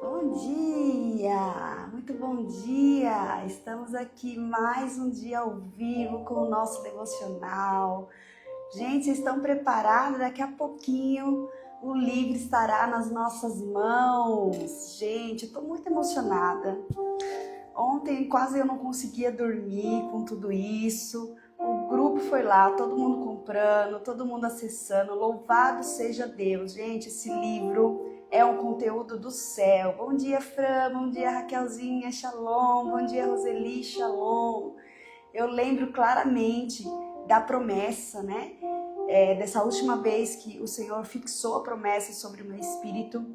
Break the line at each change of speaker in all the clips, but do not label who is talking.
Bom dia! Muito bom dia! Estamos aqui mais um dia ao vivo com o nosso devocional. Gente, vocês estão preparados? Daqui a pouquinho o livro estará nas nossas mãos. Gente, eu estou muito emocionada. Ontem quase eu não conseguia dormir com tudo isso. O grupo foi lá, todo mundo comprando, todo mundo acessando. Louvado seja Deus. Gente, esse livro é um conteúdo do céu. Bom dia, Fran. Bom dia, Raquelzinha. Shalom. Bom dia, Roseli. Shalom. Eu lembro claramente da promessa, né? Dessa última vez que o Senhor fixou a promessa sobre o meu espírito.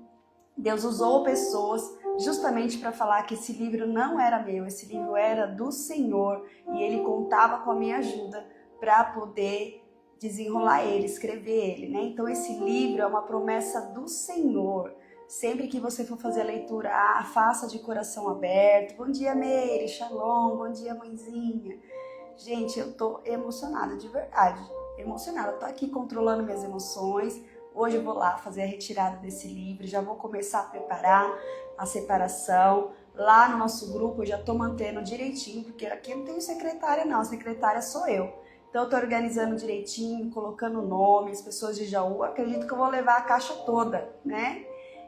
Deus usou pessoas justamente para falar que esse livro não era meu, esse livro era do Senhor e Ele contava com a minha ajuda para poder desenrolar ele, escrever ele, né? Então esse livro é uma promessa do Senhor. Sempre que você for fazer a leitura, faça de coração aberto. Bom dia, Meire, shalom, bom dia, mãezinha. Gente, eu tô emocionada, de verdade, emocionada. Eu tô aqui controlando minhas emoções. Hoje eu vou lá fazer a retirada desse livro, já vou começar a preparar a separação. Lá no nosso grupo eu já estou mantendo direitinho, porque aqui não tem secretária não, a secretária sou eu. Então eu estou organizando direitinho, colocando nome, as pessoas de Jaú. Acredito que eu vou levar a caixa toda, né?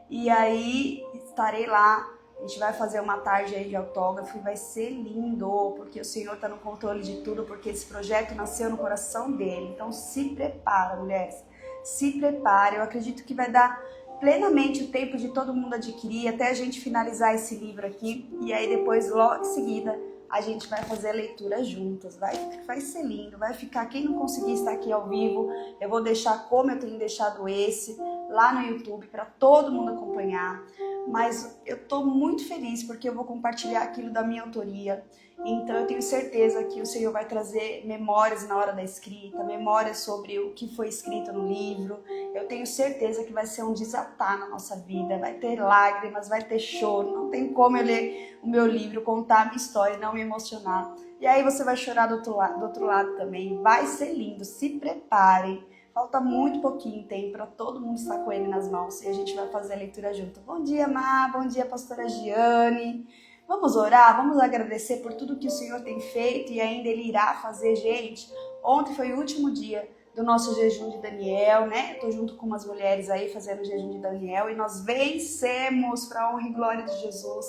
E aí estarei lá, a gente vai fazer uma tarde aí de autógrafo e vai ser lindo, porque o Senhor está no controle de tudo, porque esse projeto nasceu no coração dele. Então se prepara, mulheres. Se prepare, eu acredito que vai dar plenamente o tempo de todo mundo adquirir, até a gente finalizar esse livro aqui, e aí depois, logo em seguida, a gente vai fazer a leitura juntas, vai ser lindo, vai ficar, quem não conseguir estar aqui ao vivo, eu vou deixar como eu tenho deixado esse, lá no YouTube, para todo mundo acompanhar, mas eu tô muito feliz porque eu vou compartilhar aquilo da minha autoria. Então eu tenho certeza que o Senhor vai trazer memórias na hora da escrita, memórias sobre o que foi escrito no livro. Eu tenho certeza que vai ser um desatar na nossa vida, vai ter lágrimas, vai ter choro. Não tem como eu ler o meu livro, contar a minha história e não me emocionar. E aí você vai chorar do outro lado também. Vai ser lindo, se preparem. Falta muito pouquinho tempo para todo mundo estar com ele nas mãos e a gente vai fazer a leitura junto. Bom dia, Má, bom dia, pastora Giane. Vamos orar, vamos agradecer por tudo que o Senhor tem feito e ainda Ele irá fazer, gente. Ontem foi o último dia do nosso jejum de Daniel, né? Eu tô junto com umas mulheres aí fazendo o jejum de Daniel e nós vencemos para a honra e glória de Jesus.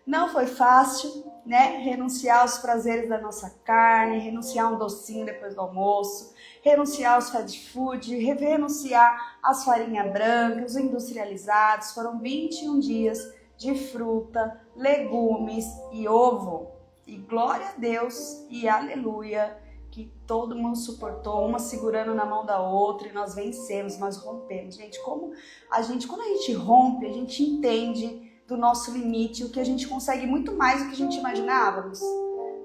Não foi fácil, né? Renunciar aos prazeres da nossa carne, renunciar a um docinho depois do almoço, renunciar aos fast food, renunciar às farinhas brancas, os industrializados. Foram 21 dias de fruta, legumes e ovo. E glória a Deus e aleluia, que todo mundo suportou, uma segurando na mão da outra e nós vencemos, nós rompemos. Gente, quando a gente rompe, a gente entende do nosso limite, o que a gente consegue muito mais do que a gente imaginávamos,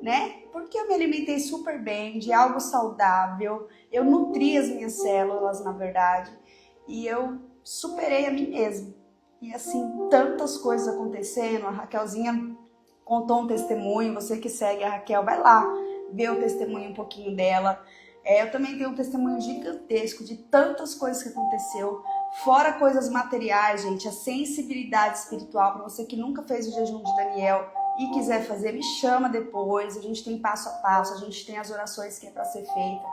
né? Porque eu me alimentei super bem, de algo saudável, eu nutri as minhas células, na verdade, e eu superei a mim mesma. E assim, tantas coisas acontecendo, a Raquelzinha contou um testemunho, você que segue a Raquel, vai lá ver o testemunho um pouquinho dela. Eu também tenho um testemunho gigantesco de tantas coisas que aconteceu, fora coisas materiais, gente, a sensibilidade espiritual, para você que nunca fez o jejum de Daniel e quiser fazer, me chama depois, a gente tem passo a passo, a gente tem as orações que é para ser feita,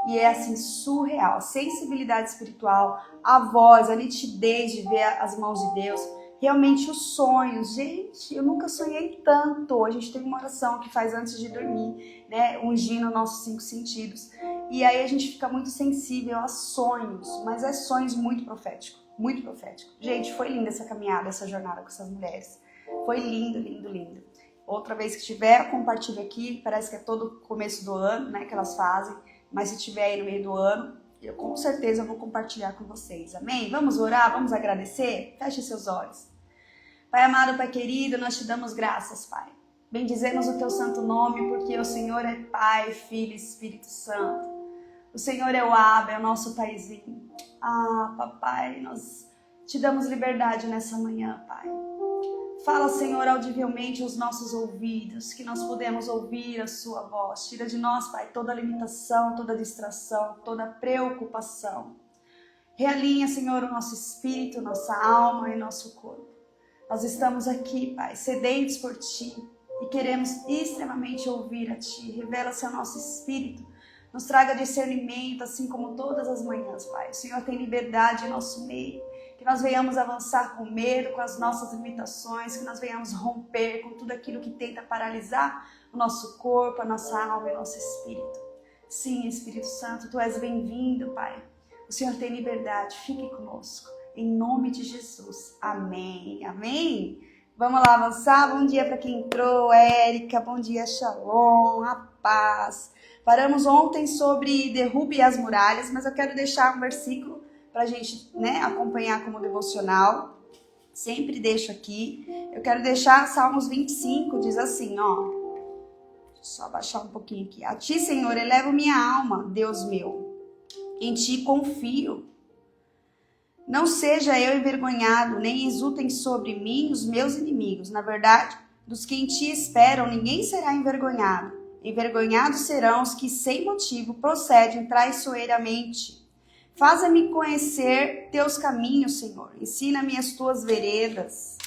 e é assim, surreal, a sensibilidade espiritual, a voz, a nitidez de ver as mãos de Deus, realmente os sonhos, gente, eu nunca sonhei tanto. A gente tem uma oração que faz antes de dormir, né, ungindo nossos 5 sentidos, e aí a gente fica muito sensível a sonhos, mas é sonhos muito profético, muito profético. Gente, foi linda essa caminhada, essa jornada com essas mulheres, foi lindo, lindo, lindo. Outra vez que tiver, compartilho aqui, parece que é todo começo do ano, né, que elas fazem, mas se tiver aí no meio do ano, eu com certeza vou compartilhar com vocês, amém? Vamos orar, vamos agradecer? Feche seus olhos. Pai amado, Pai querido, nós te damos graças, Pai. Bendizemos o teu santo nome, porque o Senhor é Pai, Filho e Espírito Santo. O Senhor é o Abba, é o nosso Paizinho. Papai, nós te damos liberdade nessa manhã, Pai. Fala, Senhor, audivelmente aos nossos ouvidos, que nós podemos ouvir a sua voz. Tira de nós, Pai, toda limitação, toda distração, toda preocupação. Realinha, Senhor, o nosso espírito, nossa alma e nosso corpo. Nós estamos aqui, Pai, sedentos por Ti e queremos extremamente ouvir a Ti. Revela-se ao nosso espírito, nos traga discernimento, assim como todas as manhãs, Pai. O Senhor tem liberdade em nosso meio, que nós venhamos avançar com medo, com as nossas limitações, que nós venhamos romper com tudo aquilo que tenta paralisar o nosso corpo, a nossa alma e o nosso espírito. Sim, Espírito Santo, Tu és bem-vindo, Pai. O Senhor tem liberdade, fique conosco. Em nome de Jesus. Amém. Amém. Vamos lá avançar. Bom dia para quem entrou, Érica. Bom dia, Shalom, a paz. Paramos ontem sobre derrube as muralhas, mas eu quero deixar um versículo para a gente, acompanhar como devocional. Sempre deixo aqui. Eu quero deixar Salmos 25, diz assim, ó. Só baixar um pouquinho aqui. A Ti, Senhor, elevo minha alma, Deus meu. Em Ti confio. Não seja eu envergonhado, nem exultem sobre mim os meus inimigos. Na verdade, dos que em Ti esperam, ninguém será envergonhado. Envergonhados serão os que, sem motivo, procedem traiçoeiramente. Faça-me conhecer Teus caminhos, Senhor. Ensina-me as Tuas veredas.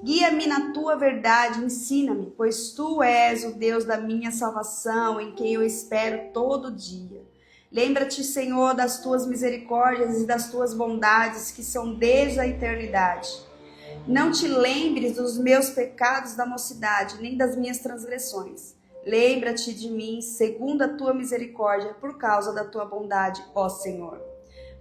Guia-me na Tua verdade, ensina-me, pois Tu és o Deus da minha salvação, em quem eu espero todo dia. Lembra-te, Senhor, das Tuas misericórdias e das Tuas bondades, que são desde a eternidade. Não te lembres dos meus pecados da mocidade, nem das minhas transgressões. Lembra-te de mim, segundo a Tua misericórdia, por causa da Tua bondade, ó Senhor.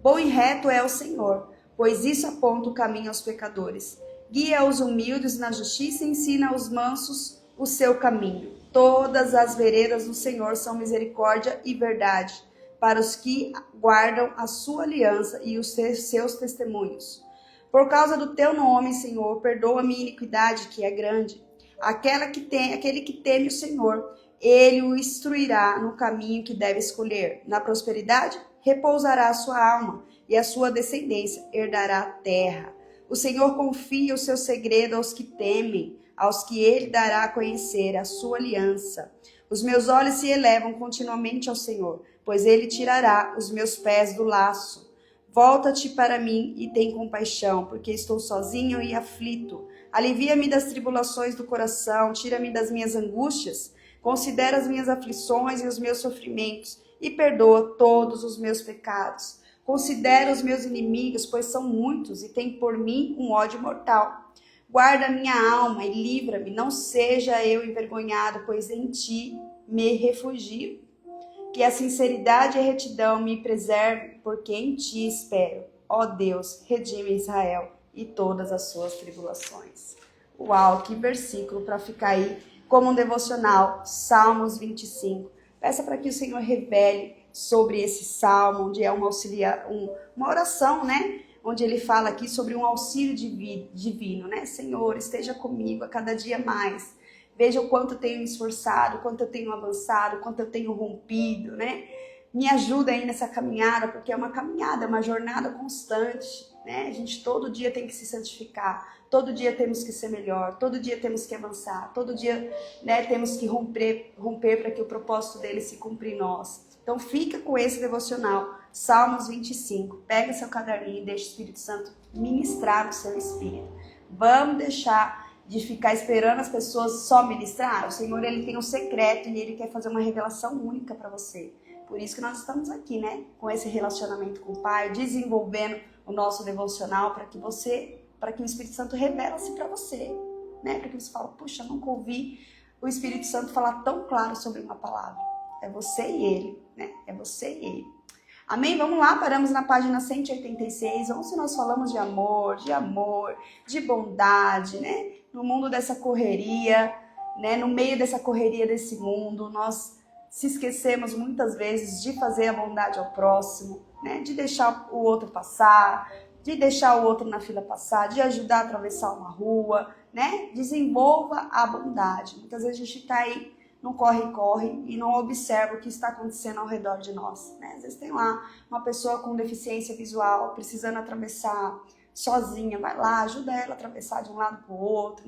Bom e reto é o Senhor, pois isso aponta o caminho aos pecadores. Guia os humildes na justiça e ensina aos mansos o seu caminho. Todas as veredas do Senhor são misericórdia e verdade, para os que guardam a sua aliança e os seus testemunhos. Por causa do Teu nome, Senhor, perdoa a minha iniquidade, que é grande. Aquele que teme o Senhor, Ele o instruirá no caminho que deve escolher. Na prosperidade, repousará a sua alma, e a sua descendência herdará a terra. O Senhor confia o seu segredo aos que temem, aos que Ele dará a conhecer a sua aliança. Os meus olhos se elevam continuamente ao Senhor, pois Ele tirará os meus pés do laço. Volta-te para mim e tem compaixão, porque estou sozinho e aflito. Alivia-me das tribulações do coração, tira-me das minhas angústias. Considera as minhas aflições e os meus sofrimentos, e perdoa todos os meus pecados. Considera os meus inimigos, pois são muitos, e tem por mim um ódio mortal. Guarda minha alma e livra-me, não seja eu envergonhado, pois em Ti me refugio. Que a sinceridade e a retidão me preserve, porque em Ti espero. Ó Deus, redime Israel e todas as suas tribulações. Uau, que versículo para ficar aí como um devocional, Salmos 25. Peça para que o Senhor revele sobre esse salmo, onde é uma oração, onde ele fala aqui sobre um auxílio divino, Senhor, esteja comigo a cada dia mais. Veja o quanto eu tenho me esforçado, o quanto eu tenho avançado, o quanto eu tenho rompido, Me ajuda aí nessa caminhada, porque é uma caminhada, é uma jornada constante, A gente todo dia tem que se santificar, todo dia temos que ser melhor, todo dia temos que avançar, todo dia, temos que romper para que o propósito dele se cumpra em nós. Então fica com esse devocional, Salmos 25. Pega seu caderninho e deixa o Espírito Santo ministrar o seu espírito. Vamos deixar de ficar esperando as pessoas só ministrar. O Senhor, Ele tem um secreto e Ele quer fazer uma revelação única para você. Por isso que nós estamos aqui, com esse relacionamento com o Pai, desenvolvendo o nosso devocional para que o Espírito Santo revela-se para você, Para que você fale, puxa, nunca ouvi o Espírito Santo falar tão claro sobre uma palavra. É você e Ele, É você e Ele. Amém? Vamos lá, paramos na página 186, onde nós falamos de amor, de bondade, No mundo dessa correria, No meio dessa correria desse mundo, nós se esquecemos muitas vezes de fazer a bondade ao próximo, De deixar o outro passar, de deixar o outro na fila passar, de ajudar a atravessar uma rua, Desenvolva a bondade. Muitas vezes a gente está aí no corre-corre e não observa o que está acontecendo ao redor de nós, Às vezes tem lá uma pessoa com deficiência visual precisando atravessar sozinha, vai lá, ajuda ela a atravessar de um lado para o outro,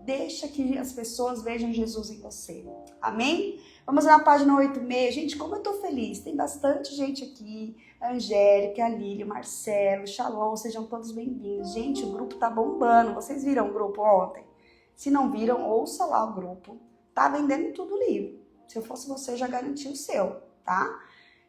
Deixa que as pessoas vejam Jesus em você. Amém? Vamos na página 86. Gente, como eu tô feliz. Tem bastante gente aqui. A Angélica, a Lília, o Marcelo, o Shalom, sejam todos bem-vindos. Gente, o grupo tá bombando. Vocês viram o grupo ontem? Se não viram, ouça lá o grupo. Tá vendendo tudo o livro. Se eu fosse você, já garantia o seu, tá?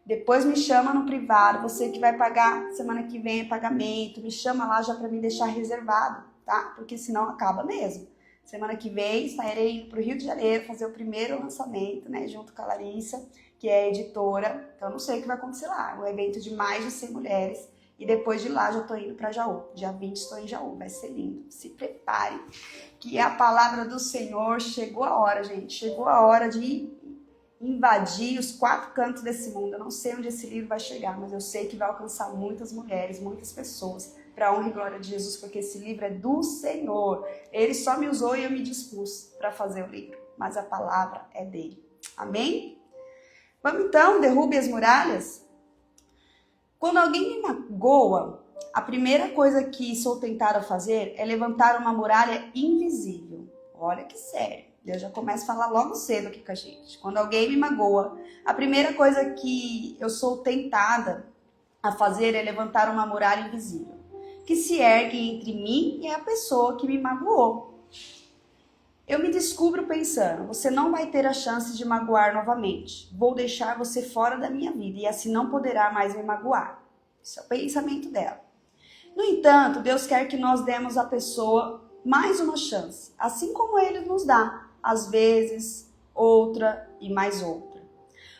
Depois me chama no privado, você que vai pagar semana que vem pagamento, me chama lá já para me deixar reservado, tá? Porque senão acaba mesmo. Semana que vem estarei indo para o Rio de Janeiro fazer o primeiro lançamento, né? Junto com a Larissa, que é a editora. Então não sei o que vai acontecer lá. Um evento de mais de 100 mulheres. E depois de lá já tô indo para Jaú. Dia 20 estou em Jaú, vai ser lindo. Se prepare, que a palavra do Senhor chegou a hora, gente. Chegou a hora de invadir os 4 cantos desse mundo. Eu não sei onde esse livro vai chegar, mas eu sei que vai alcançar muitas mulheres, muitas pessoas, para a honra e glória de Jesus, porque esse livro é do Senhor. Ele só me usou e eu me dispus para fazer o livro, mas a palavra é dele. Amém? Vamos então, derrube as muralhas? Quando alguém me magoa, a primeira coisa que sou tentada a fazer é levantar uma muralha invisível. Olha que sério. Eu já começo a falar logo cedo aqui com a gente. Quando alguém me magoa, a primeira coisa que eu sou tentada a fazer é levantar uma muralha invisível, que se ergue entre mim e a pessoa que me magoou. Eu me descubro pensando, você não vai ter a chance de magoar novamente. Vou deixar você fora da minha vida e assim não poderá mais me magoar. Esse é o pensamento dela. No entanto, Deus quer que nós demos à pessoa mais uma chance, assim como Ele nos dá. Às vezes, outra e mais outra.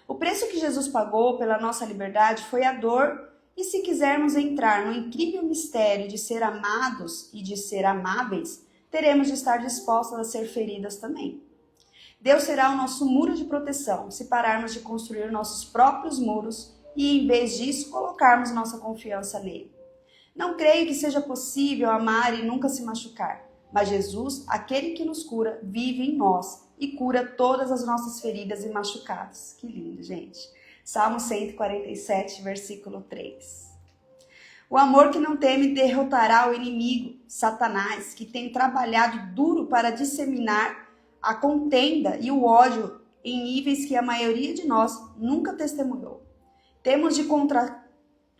O preço que Jesus pagou pela nossa liberdade foi a dor, e se quisermos entrar no incrível mistério de ser amados e de ser amáveis, teremos de estar dispostos a ser feridas também. Deus será o nosso muro de proteção, se pararmos de construir nossos próprios muros e, em vez disso, colocarmos nossa confiança nele. Não creio que seja possível amar e nunca se machucar. Mas Jesus, aquele que nos cura, vive em nós e cura todas as nossas feridas e machucados. Que lindo, gente. Salmo 147, versículo 3. O amor que não teme derrotará o inimigo, Satanás, que tem trabalhado duro para disseminar a contenda e o ódio em níveis que a maioria de nós nunca testemunhou. Temos de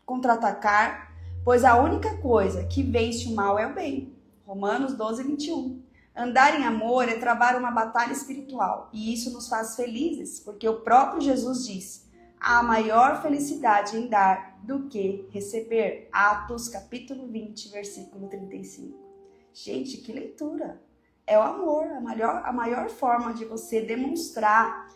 contra-atacar, pois a única coisa que vence o mal é o bem. Romanos 12, 21. Andar em amor é travar uma batalha espiritual, e isso nos faz felizes, porque o próprio Jesus disse: há maior felicidade em dar do que receber. Atos capítulo 20, versículo 35. Gente, que leitura! É o amor, a maior forma de você demonstrar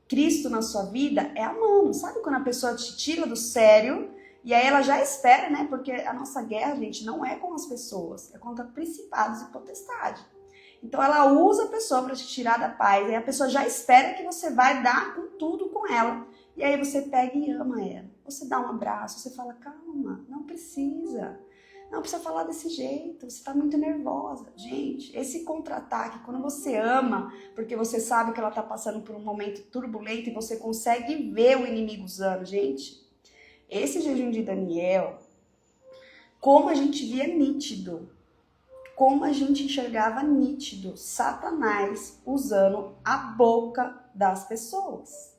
Cristo na sua vida é amando. Sabe quando a pessoa te tira do sério? E aí ela já espera, né? Porque a nossa guerra, gente, não é com as pessoas, é contra principados e potestades. Então ela usa a pessoa para te tirar da paz, e a pessoa já espera que você vai dar com tudo com ela. E aí você pega e ama ela. Você dá um abraço, você fala, calma, não precisa. Não precisa falar desse jeito, você está muito nervosa. Gente, esse contra-ataque, quando você ama, porque você sabe que ela está passando por um momento turbulento e você consegue ver o inimigo usando, gente. Esse jejum de Daniel, como a gente via nítido, como a gente enxergava nítido, Satanás usando a boca das pessoas.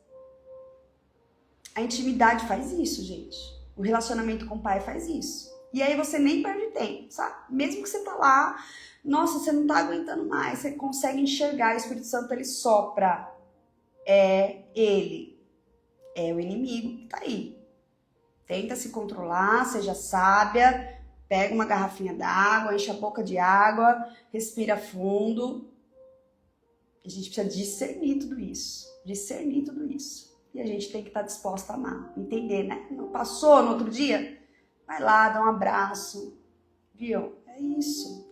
A intimidade faz isso, gente. O relacionamento com o pai faz isso. E aí você nem perde tempo, sabe? Mesmo que você tá lá, nossa, você não tá aguentando mais, você consegue enxergar, o Espírito Santo, ele sopra. É ele. É o inimigo que tá aí. Tenta se controlar, seja sábia, pega uma garrafinha d'água, enche a boca de água, respira fundo. A gente precisa discernir tudo isso. E a gente tem que estar disposta a amar, entender, né? Não passou no outro dia? Vai lá, dá um abraço, viu? É isso.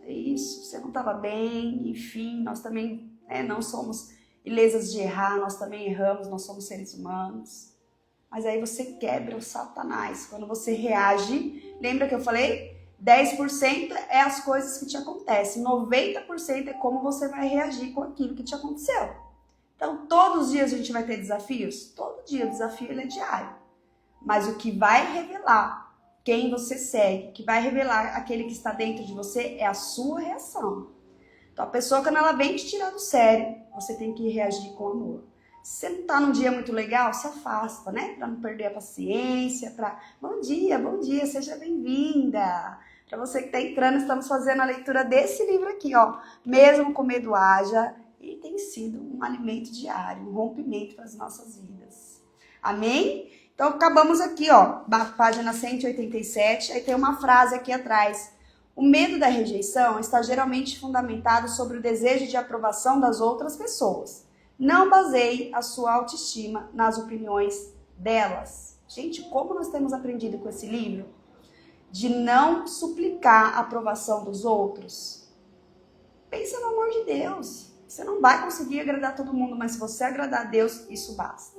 Você não estava bem, enfim, nós também não somos ilesas de errar, nós também erramos, nós somos seres humanos. Mas aí você quebra o Satanás. Quando você reage, lembra que eu falei? 10% é as coisas que te acontecem, 90% é como você vai reagir com aquilo que te aconteceu. Então, todos os dias a gente vai ter desafios? Todo dia o desafio ele é diário. Mas o que vai revelar quem você segue, que vai revelar aquele que está dentro de você, é a sua reação. Então a pessoa, quando ela vem te tirar do sério, você tem que reagir com amor. Se você não tá num dia muito legal, se afasta, né? Pra não perder a paciência, bom dia, seja bem-vinda. Para você que tá entrando, estamos fazendo a leitura desse livro aqui, ó. Mesmo com medo haja, e tem sido um alimento diário, um rompimento para as nossas vidas. Amém? Então acabamos aqui, ó, página 187, aí tem uma frase aqui atrás. O medo da rejeição está geralmente fundamentado sobre o desejo de aprovação das outras pessoas. Não baseie a sua autoestima nas opiniões delas. Gente, como nós temos aprendido com esse livro? De não suplicar a aprovação dos outros. Pensa no amor de Deus. Você não vai conseguir agradar todo mundo, mas se você agradar a Deus, isso basta.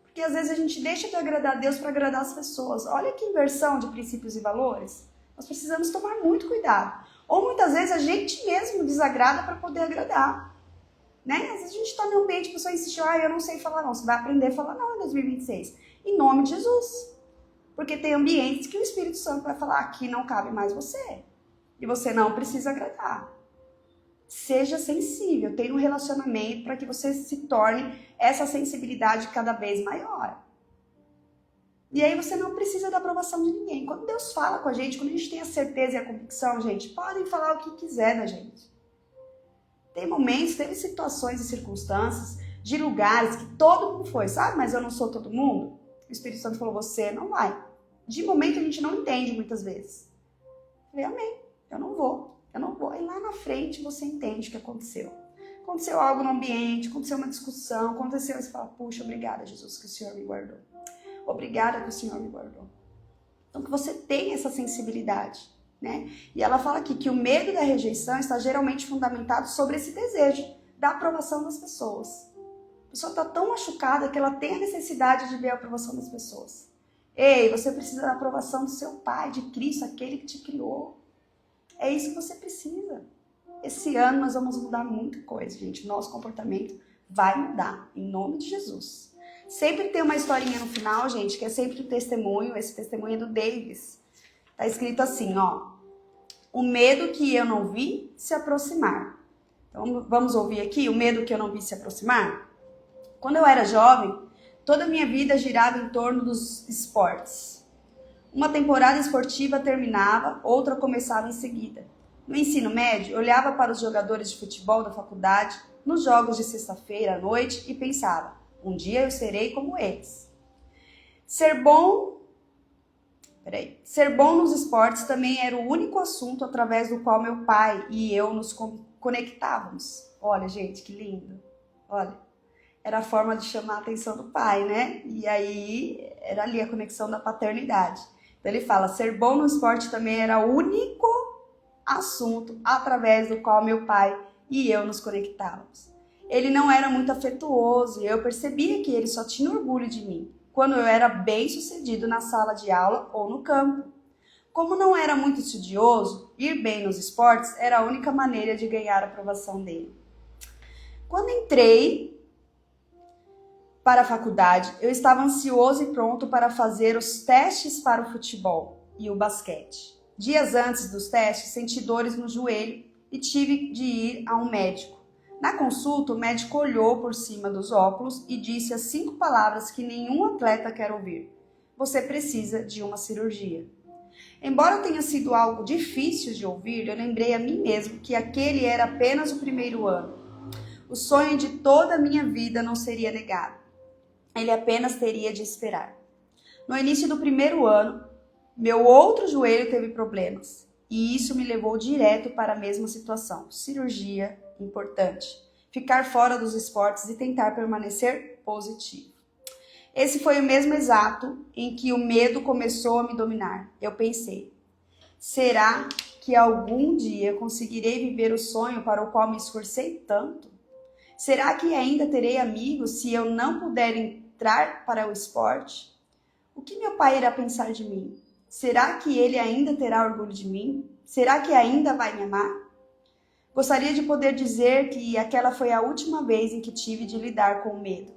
Porque às vezes a gente deixa de agradar a Deus para agradar as pessoas. Olha que inversão de princípios e valores. Nós precisamos tomar muito cuidado. Ou muitas vezes a gente mesmo desagrada para poder agradar. Né? Às vezes a gente está no ambiente, a pessoa insiste, eu não sei falar não. Você vai aprender a falar não em 2026. Em nome de Jesus. Porque tem ambientes que o Espírito Santo vai falar, aqui não cabe mais você. E você não precisa agradar. Seja sensível, tenha um relacionamento para que você se torne essa sensibilidade cada vez maior. E aí você não precisa da aprovação de ninguém. Quando Deus fala com a gente, quando a gente tem a certeza e a convicção, gente, podem falar o que quiser da gente. Tem momentos, teve situações e circunstâncias de lugares que todo mundo foi, sabe? Mas eu não sou todo mundo. O Espírito Santo falou, você não vai. De momento a gente não entende muitas vezes. Eu falei, amém, eu não vou. E lá na frente você entende o que aconteceu. Aconteceu algo no ambiente, aconteceu uma discussão, aconteceu e você fala, puxa, obrigada, Jesus, que o Senhor me guardou. Obrigada que o Senhor me guardou. Então que você tenha essa sensibilidade, né? E ela fala aqui que o medo da rejeição está geralmente fundamentado sobre esse desejo da aprovação das pessoas. A pessoa está tão machucada que ela tem a necessidade de ver a aprovação das pessoas. Ei, você precisa da aprovação do seu Pai, de Cristo, aquele que te criou. É isso que você precisa. Esse ano nós vamos mudar muita coisa, gente. Nosso comportamento vai mudar, em nome de Jesus. Sempre tem uma historinha no final, gente, que é sempre um testemunho. Esse testemunho é do Davis. Tá escrito assim, ó. O medo que eu não vi se aproximar. Então vamos ouvir aqui o medo que eu não vi se aproximar? Quando eu era jovem, toda a minha vida girava em torno dos esportes. Uma temporada esportiva terminava, outra começava em seguida. No ensino médio, eu olhava para os jogadores de futebol da faculdade, nos jogos de sexta-feira à noite e pensava, um dia eu serei como eles. Ser bom nos esportes também era o único assunto através do qual meu pai e eu nos conectávamos. Olha, gente, que lindo. Olha, era a forma de chamar a atenção do pai, né? E aí era ali a conexão da paternidade. Então ele fala, ser bom no esporte também era o único assunto através do qual meu pai e eu nos conectávamos. Ele não era muito afetuoso e eu percebia que ele só tinha orgulho de mim quando eu era bem sucedido na sala de aula ou no campo. Como não era muito estudioso, ir bem nos esportes era a única maneira de ganhar a aprovação dele. Quando entrei para a faculdade, eu estava ansioso e pronto para fazer os testes para o futebol e o basquete. Dias antes dos testes, senti dores no joelho e tive de ir a um médico. Na consulta, o médico olhou por cima dos óculos e disse as 5 palavras que nenhum atleta quer ouvir. Você precisa de uma cirurgia. Embora tenha sido algo difícil de ouvir, eu lembrei a mim mesmo que aquele era apenas o primeiro ano. O sonho de toda a minha vida não seria negado. Ele apenas teria de esperar. No início do primeiro ano, meu outro joelho teve problemas. E isso me levou direto para a mesma situação. Cirurgia importante. Ficar fora dos esportes e tentar permanecer positivo. Esse foi o mesmo exato em que o medo começou a me dominar. Eu pensei, será que algum dia conseguirei viver o sonho para o qual me esforcei tanto? Será que ainda terei amigos se eu não puder entrar para o esporte? O que meu pai irá pensar de mim? Será que ele ainda terá orgulho de mim? Será que ainda vai me amar? Gostaria de poder dizer que aquela foi a última vez em que tive de lidar com o medo,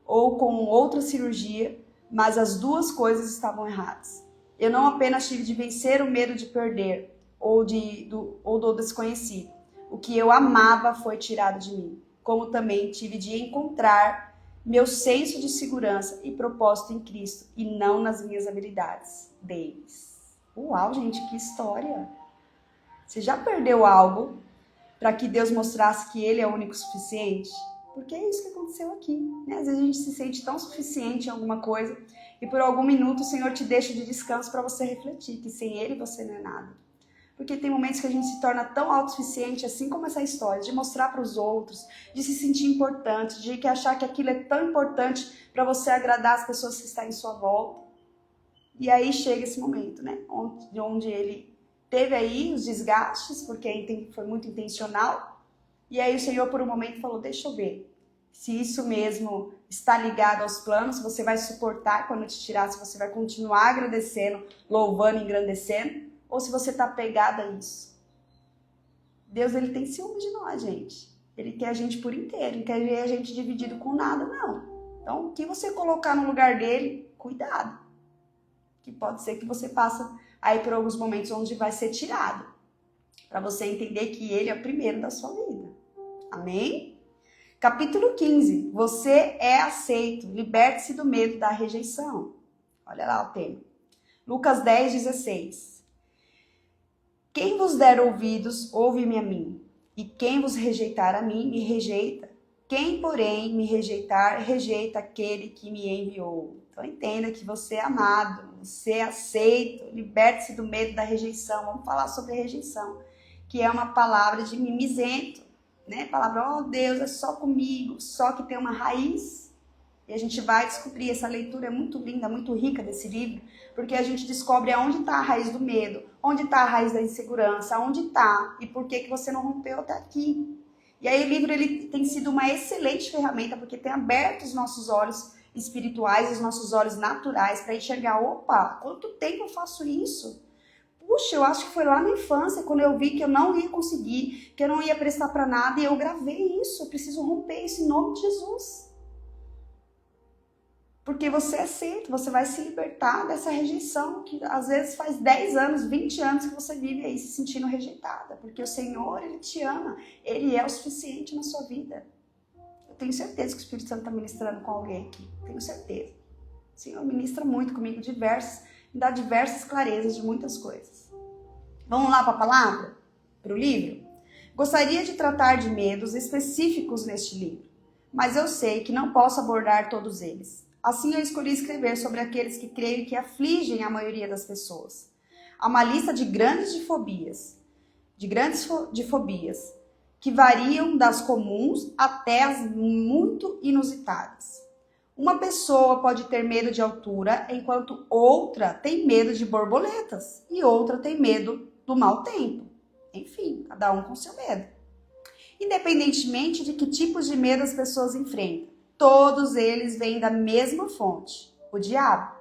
ou com outra cirurgia, mas as duas coisas estavam erradas. Eu não apenas tive de vencer o medo de perder ou do desconhecido, O que eu amava foi tirado de mim, como também tive de encontrar meu senso de segurança e propósito em Cristo e não nas minhas habilidades deles. Uau, gente, que história! Você já perdeu algo para que Deus mostrasse que Ele é o único suficiente? Porque é isso que aconteceu aqui, né? Às vezes a gente se sente tão suficiente em alguma coisa e por algum minuto o Senhor te deixa de descanso para você refletir que sem Ele você não é nada. Porque tem momentos que a gente se torna tão autossuficiente, assim como essa história, de mostrar para os outros, de se sentir importante, de achar que aquilo é tão importante para você agradar as pessoas que estão em sua volta. E aí chega esse momento, né? Onde ele teve aí os desgastes, porque foi muito intencional. E aí o Senhor, por um momento, falou, deixa eu ver se isso mesmo está ligado aos planos, se você vai suportar quando eu te tirar, se você vai continuar agradecendo, louvando, engrandecendo, ou se você está apegado a isso. Deus, ele tem ciúme de nós, gente. Ele quer a gente por inteiro, não quer ver a gente dividido com nada, não. Então, o que você colocar no lugar dele, cuidado. Que pode ser que você passe aí por alguns momentos onde vai ser tirado. Para você entender que ele é o primeiro da sua vida. Amém? Capítulo 15. Você é aceito. Liberte-se do medo da rejeição. Olha lá o tema. Lucas 10, 16. Quem vos der ouvidos, ouve-me a mim. E quem vos rejeitar a mim, me rejeita. Quem, porém, me rejeitar, rejeita aquele que me enviou. Então, entenda que você é amado, você é aceito. Liberte-se do medo da rejeição. Vamos falar sobre rejeição, que é uma palavra de mimizento, né? Palavra, oh Deus, é só comigo, só que tem uma raiz. E a gente vai descobrir, essa leitura é muito linda, muito rica desse livro, porque a gente descobre aonde está a raiz do medo, onde está a raiz da insegurança, aonde está e por que você não rompeu até aqui. E aí o livro ele tem sido uma excelente ferramenta, porque tem aberto os nossos olhos espirituais, os nossos olhos naturais, para enxergar, opa, quanto tempo eu faço isso? Puxa, eu acho que foi lá na infância, quando eu vi que eu não ia conseguir, que eu não ia prestar para nada, e eu gravei isso, eu preciso romper isso em nome de Jesus. Porque você é aceito, você vai se libertar dessa rejeição, que às vezes faz 10 anos, 20 anos que você vive aí se sentindo rejeitada. Porque o Senhor, Ele te ama, Ele é o suficiente na sua vida. Eu tenho certeza que o Espírito Santo está ministrando com alguém aqui, tenho certeza. O Senhor ministra muito comigo, me dá diversas clarezas de muitas coisas. Vamos lá para a palavra? Para o livro? Gostaria de tratar de medos específicos neste livro, mas eu sei que não posso abordar todos eles. Assim, eu escolhi escrever sobre aqueles que creio que afligem a maioria das pessoas. Há uma lista de grandes fobias, que variam das comuns até as muito inusitadas. Uma pessoa pode ter medo de altura, enquanto outra tem medo de borboletas e outra tem medo do mau tempo. Enfim, cada um com seu medo. Independentemente de que tipos de medo as pessoas enfrentam, todos eles vêm da mesma fonte, o diabo.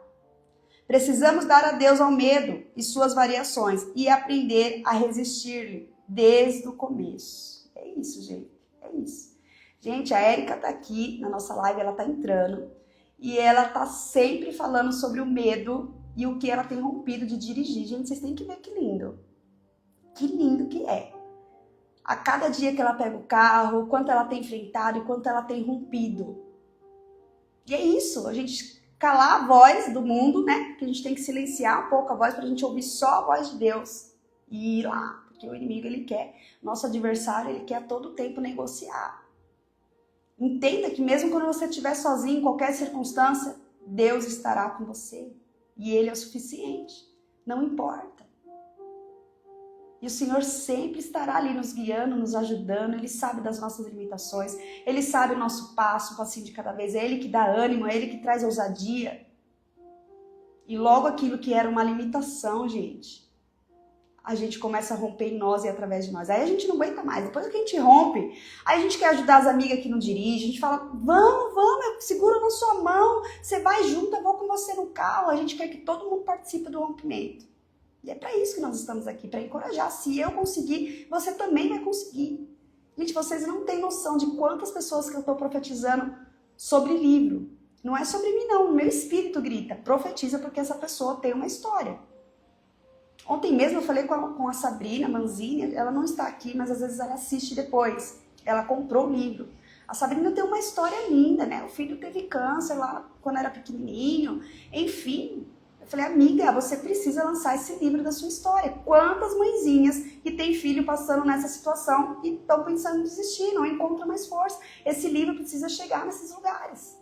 Precisamos dar adeus ao medo e suas variações e aprender a resistir-lhe desde o começo. É isso, gente. É isso. Gente, a Érica tá aqui na nossa live, ela tá entrando e ela tá sempre falando sobre o medo e o que ela tem rompido de dirigir. Gente, vocês têm que ver que lindo. Que lindo que é. A cada dia que ela pega o carro, o quanto ela tem enfrentado e quanto ela tem rompido. E é isso, a gente calar a voz do mundo, né? Que a gente tem que silenciar um pouco a voz pra gente ouvir só a voz de Deus. E ir lá, porque o inimigo, ele quer, nosso adversário, ele quer a todo tempo negociar. Entenda que mesmo quando você estiver sozinho, em qualquer circunstância, Deus estará com você. E Ele é o suficiente. Não importa. E o Senhor sempre estará ali nos guiando, nos ajudando. Ele sabe das nossas limitações. Ele sabe o nosso passo, um passinho de cada vez. É Ele que dá ânimo, é Ele que traz ousadia. E logo aquilo que era uma limitação, gente, a gente começa a romper em nós e através de nós. Aí a gente não aguenta mais. Depois que a gente rompe, aí a gente quer ajudar as amigas que não dirigem. A gente fala, vamos, segura na sua mão. Você vai junto, eu vou com você no carro. A gente quer que todo mundo participe do rompimento. E é para isso que nós estamos aqui, para encorajar. Se eu conseguir, você também vai conseguir. Gente, vocês não têm noção de quantas pessoas que eu estou profetizando sobre livro. Não é sobre mim, não. O meu espírito grita, profetiza, porque essa pessoa tem uma história. Ontem mesmo eu falei com a Sabrina Manzini, ela não está aqui, mas às vezes ela assiste depois. Ela comprou o livro. A Sabrina tem uma história linda, né? O filho teve câncer lá quando era pequenininho. Enfim, eu falei, amiga, você precisa lançar esse livro da sua história. Quantas mãezinhas que têm filho passando nessa situação e estão pensando em desistir, não encontram mais força. Esse livro precisa chegar nesses lugares.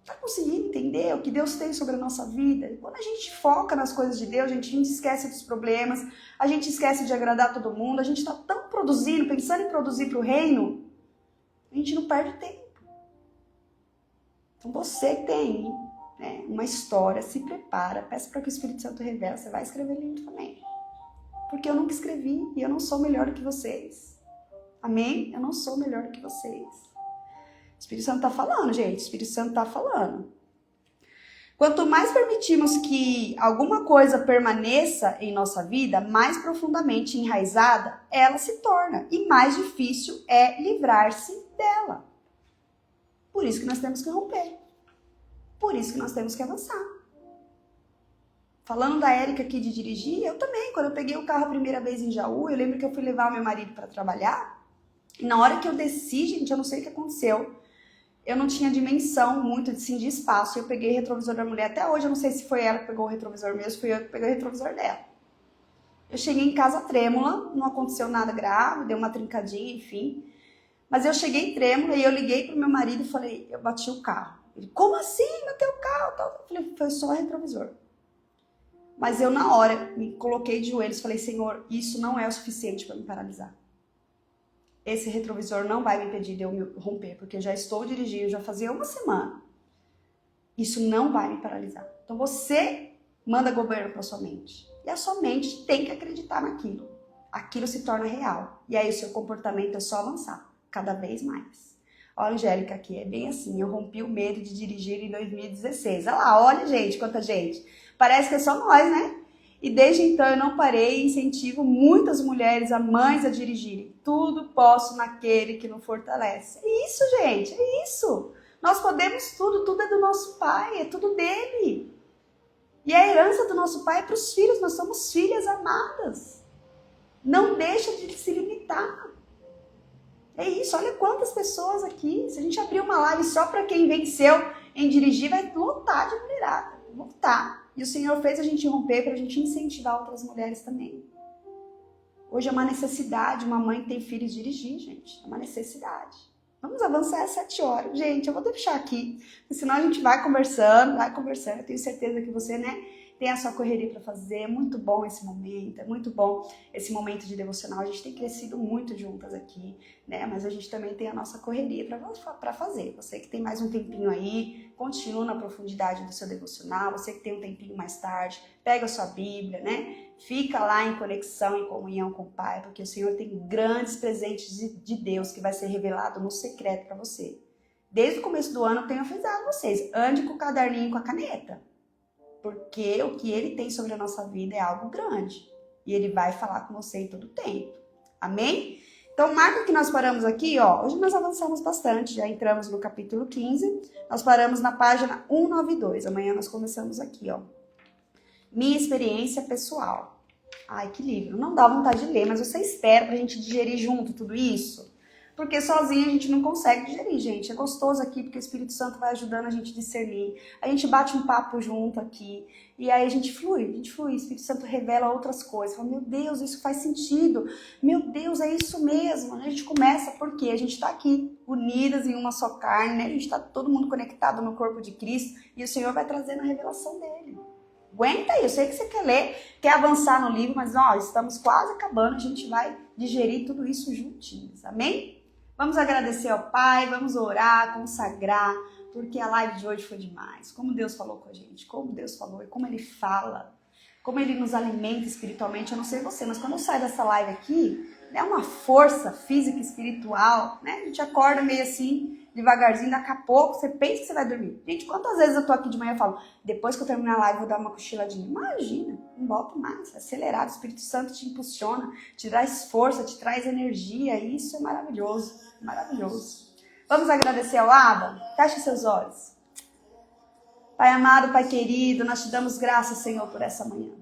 Tá conseguindo entender o que Deus tem sobre a nossa vida? Quando a gente foca nas coisas de Deus, a gente esquece dos problemas, a gente esquece de agradar todo mundo, a gente tá tão produzindo, pensando em produzir para o reino, a gente não perde tempo. Então você que tem, né, uma história, se prepara, peça para que o Espírito Santo revele, você vai escrever livro também. Porque eu nunca escrevi e eu não sou melhor do que vocês. Amém? Eu não sou melhor do que vocês. O Espírito Santo está falando, gente. O Espírito Santo está falando. Quanto mais permitimos que alguma coisa permaneça em nossa vida, mais profundamente enraizada ela se torna. E mais difícil é livrar-se dela. Por isso que nós temos que romper. Por isso que nós temos que avançar. Falando da Érica aqui de dirigir, eu também. Quando eu peguei o carro a primeira vez em Jaú, eu lembro que eu fui levar o meu marido para trabalhar. E na hora que eu desci, gente, eu não sei o que aconteceu. Eu não tinha dimensão muito assim, de espaço. Eu peguei o retrovisor da mulher. Até hoje eu não sei se foi ela que pegou o retrovisor mesmo, fui eu que peguei o retrovisor dela. Eu cheguei em casa trêmula, não aconteceu nada grave, deu uma trincadinha, enfim. Mas eu cheguei trêmula e eu liguei pro meu marido e falei, eu bati o carro. Ele, como assim? Bateu o carro? Eu falei, foi só o retrovisor. Mas eu na hora me coloquei de joelhos e falei, Senhor, isso não é o suficiente para me paralisar. Esse retrovisor não vai me impedir de eu me romper, porque eu já estou dirigindo, já fazia uma semana. Isso não vai me paralisar. Então você manda governo para sua mente. E a sua mente tem que acreditar naquilo. Aquilo se torna real. E aí o seu comportamento é só avançar, cada vez mais. Ó, Angélica aqui, é bem assim, eu rompi o medo de dirigir em 2016. Olha lá, olha gente, quanta gente. Parece que é só nós, né? E desde então eu não parei e incentivo muitas mulheres, a mães a dirigirem. Tudo posso naquele que nos fortalece. É isso, gente, é isso. Nós podemos tudo, tudo é do nosso pai, é tudo dele. E a herança do nosso pai é para os filhos, nós somos filhas amadas. Não deixa de se limitar. É isso, olha quantas pessoas aqui. Se a gente abrir uma live só para quem venceu em dirigir, vai lotar de mulherada, lotar. E o Senhor fez a gente romper para a gente incentivar outras mulheres também. Hoje é uma necessidade, uma mãe que tem filhos dirigir, gente. É uma necessidade. Vamos avançar às 7 horas. Gente, eu vou deixar aqui, porque senão a gente vai conversando. Eu tenho certeza que você, né, tem a sua correria para fazer. É muito bom esse momento, é muito bom esse momento de devocional. A gente tem crescido muito juntas aqui, né? Mas a gente também tem a nossa correria para fazer. Você que tem mais um tempinho aí, continua na profundidade do seu devocional. Você que tem um tempinho mais tarde, pega a sua Bíblia, né? Fica lá em conexão, em comunhão com o Pai, porque o Senhor tem grandes presentes de Deus que vai ser revelado no secreto para você. Desde o começo do ano eu tenho avisado vocês, ande com o caderninho e com a caneta. Porque o que ele tem sobre a nossa vida é algo grande. E ele vai falar com você em todo tempo. Amém? Então, marca que nós paramos aqui, ó. Hoje nós avançamos bastante, já entramos no capítulo 15. Nós paramos na página 192. Amanhã nós começamos aqui, ó. Minha experiência pessoal. Ai, que livro. Não dá vontade de ler, mas você espera pra gente digerir junto tudo isso. Porque sozinha a gente não consegue digerir, gente. É gostoso aqui, porque o Espírito Santo vai ajudando a gente a discernir. A gente bate um papo junto aqui. E aí a gente flui. O Espírito Santo revela outras coisas. Fala, meu Deus, isso faz sentido. Meu Deus, é isso mesmo. A gente começa porque a gente está aqui, unidas em uma só carne, né? A gente está todo mundo conectado no corpo de Cristo. E o Senhor vai trazendo a revelação dele. Aguenta aí, eu sei que você quer ler, quer avançar no livro, mas ó, estamos quase acabando. A gente vai digerir tudo isso juntinhos. Amém? Vamos agradecer ao Pai, vamos orar, consagrar, porque a live de hoje foi demais. Como Deus falou com a gente, como Deus falou e como Ele fala, como Ele nos alimenta espiritualmente. Eu não sei você, mas quando eu saio dessa live aqui, é uma força física e espiritual, né? A gente acorda meio assim, devagarzinho, daqui a pouco você pensa que você vai dormir. Gente, quantas vezes eu tô aqui de manhã e falo, depois que eu terminar a live, vou dar uma cochiladinha. Imagina, não volto mais. Acelerado, o Espírito Santo te impulsiona, te traz força, te traz energia. Isso é maravilhoso, maravilhoso. Vamos agradecer ao Abba? Feche seus olhos. Pai amado, Pai querido, nós te damos graças, Senhor, por essa manhã.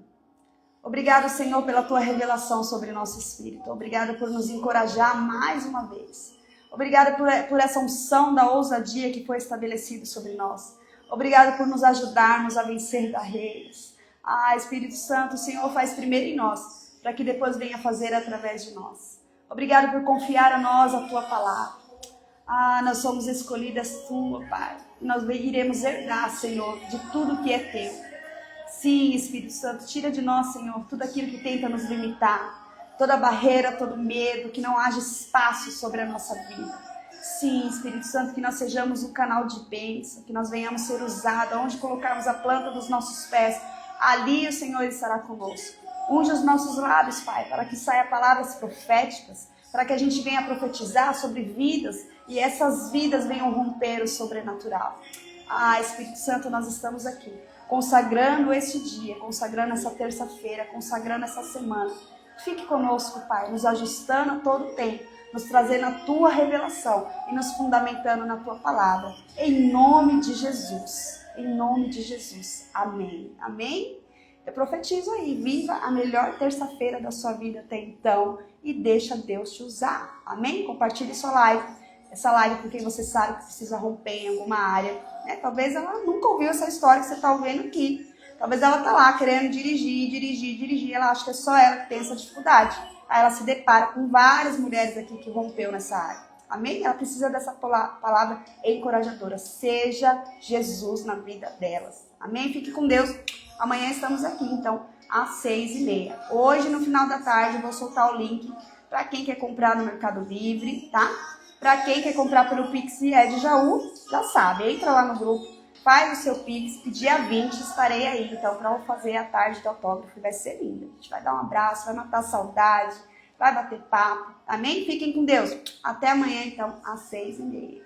Obrigado, Senhor, pela tua revelação sobre o nosso espírito. Obrigado por nos encorajar mais uma vez. Obrigado por essa unção da ousadia que foi estabelecida sobre nós. Obrigado por nos ajudarmos a vencer barreiras. Espírito Santo, o Senhor faz primeiro em nós, para que depois venha fazer através de nós. Obrigado por confiar a nós a tua palavra. Nós somos escolhidas tua, Pai. Nós iremos herdar, Senhor, de tudo que é teu. Sim, Espírito Santo, tira de nós, Senhor, tudo aquilo que tenta nos limitar. Toda barreira, todo medo, que não haja espaço sobre a nossa vida. Sim, Espírito Santo, que nós sejamos um canal de bênção, que nós venhamos ser usados, onde colocarmos a planta dos nossos pés, ali o Senhor estará conosco. Unge os nossos lábios, Pai, para que saia palavras proféticas, para que a gente venha profetizar sobre vidas e essas vidas venham romper o sobrenatural. Espírito Santo, nós estamos aqui, consagrando esse dia, consagrando essa terça-feira, consagrando essa semana. Fique conosco, Pai, nos ajustando a todo tempo, nos trazendo a tua revelação e nos fundamentando na tua palavra. Em nome de Jesus. Em nome de Jesus. Amém. Amém? Eu profetizo aí, viva a melhor terça-feira da sua vida até então e deixa Deus te usar. Amém? Compartilhe sua live. Essa live com quem você sabe que precisa romper em alguma área. Né? Talvez ela nunca ouviu essa história que você está ouvindo aqui. Talvez ela tá lá querendo dirigir. Ela acha que é só ela que tem essa dificuldade. Aí ela se depara com várias mulheres aqui que rompeu nessa área. Amém? Ela precisa dessa palavra encorajadora. Seja Jesus na vida delas. Amém? Fique com Deus. Amanhã estamos aqui, então, às 6h30. Hoje, no final da tarde, eu vou soltar o link para quem quer comprar no Mercado Livre, tá? Para quem quer comprar pelo Pix e é de Jaú, já sabe. Entra lá no grupo. Faz o seu Pix, e dia 20 estarei aí, então, para fazer a tarde de autógrafo, vai ser lindo. A gente vai dar um abraço, vai matar a saudade, vai bater papo, amém? Fiquem com Deus. Até amanhã, então, às 6h30.